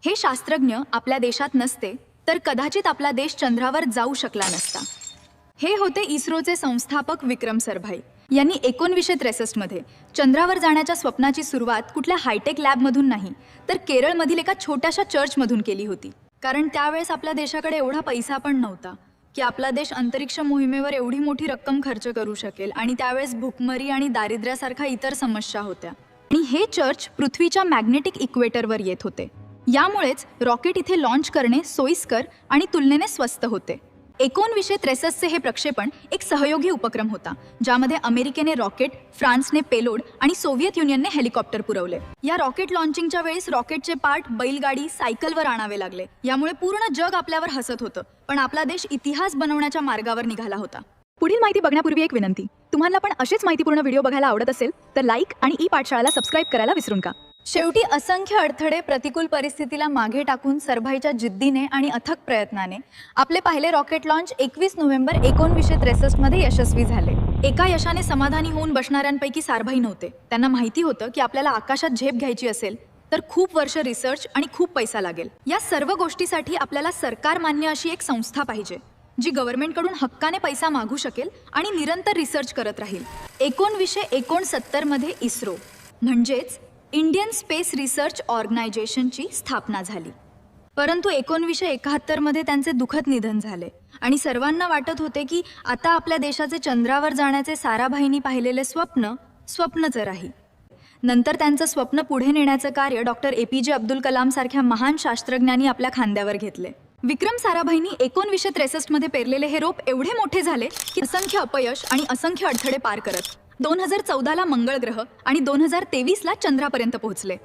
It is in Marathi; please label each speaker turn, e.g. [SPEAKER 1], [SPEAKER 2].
[SPEAKER 1] हे शास्त्रज्ञ आपल्या देशात नसते तर कदाचित आपला देश चंद्रावर जाऊ शकला नसता। हे होते इस्रोचे संस्थापक विक्रम सरभाई यांनी 1963 मध्ये चंद्रावर जाण्याच्या स्वप्नाची सुरुवात कुठल्या हायटेक लॅबमधून नाही तर केरळमधील एका छोट्याशा चर्चमधून केली होती। कारण त्यावेळेस आपल्या देशाकडे एवढा पैसा पण नव्हता की आपला देश अंतरिक्ष मोहिमेवर एवढी मोठी रक्कम खर्च करू शकेल आणि त्यावेळेस भूकमरी आणि दारिद्र्यासारख्या इतर समस्या होत्या आणि हे चर्च पृथ्वीच्या मॅग्नेटिक इक्वेटरवर येत होते। यामुळेच रॉकेट इथे लॉन्च करणे सोयीस्कर आणि तुलनेने स्वस्त होते। 1963 चे हे प्रक्षेपण एक सहयोगी उपक्रम होता ज्यामध्ये अमेरिकेने रॉकेट, फ्रान्सने पेलोड आणि सोव्हिएत युनियनने हेलिकॉप्टर पुरवले। या रॉकेट लॉन्चिंगच्या वेळेस रॉकेटचे पार्ट बैलगाडी, सायकलवर आणावे लागले। यामुळे पूर्ण जग आपल्यावर हसत होतं, पण आपला देश इतिहास बनवण्याच्या मार्गावर निघाला होता।
[SPEAKER 2] पुढील माहिती बघण्यापूर्वी एक विनंती, तुम्हाला पण असेच माहितीपूर्ण व्हिडिओ बघायला आवडत असेल तर लाईक आणि ई पाठशाळाला सबस्क्राइब करायला विसरू नका।
[SPEAKER 1] शेवटी असंख्य अडथळे, प्रतिकूल परिस्थितीला मागे टाकून सरभाईच्या जिद्दीने आणि अथक प्रयत्नाने आपले पहिले रॉकेट लॉन्च 21 नोव्हेंबर 1963 मध्ये यशस्वी झाले। एका यशाने समाधानी होऊन बसणाऱ्यांपैकी सारभाई नव्हते। त्यांना माहिती होतं की आपल्याला आकाशात झेप घ्यायची असेल तर खूप वर्ष रिसर्च आणि खूप पैसा लागेल। या सर्व गोष्टीसाठी आपल्याला सरकार मान्य अशी एक संस्था पाहिजे जी गव्हर्नमेंटकडून हक्काने पैसा मागू शकेल आणि निरंतर रिसर्च करत राहील। 1969 मध्ये इस्रो म्हणजेच इंडियन स्पेस रिसर्च ऑर्गनायझेशनची स्थापना झाली। परंतु 1971 मध्ये त्यांचे दुःखद निधन झाले आणि सर्वांना वाटत होते की आता आपल्या देशाचे चंद्रावर जाण्याचे साराभाईंनी पाहिलेले स्वप्नच राही। नंतर त्यांचं स्वप्न पुढे नेण्याचं कार्य डॉक्टर APJ अब्दुल कलाम सारख्या महान शास्त्रज्ञांनी आपल्या खांद्यावर घेतले। विक्रम साराभाईंनी 1963 मध्ये पेरलेले हे रोप एवढे मोठे झाले की असंख्य अपयश आणि असंख्य अडथळे पार करत 2014 ला मंगळ ग्रह आणि 2023 ला चंद्रापर्यंत पोहोचले।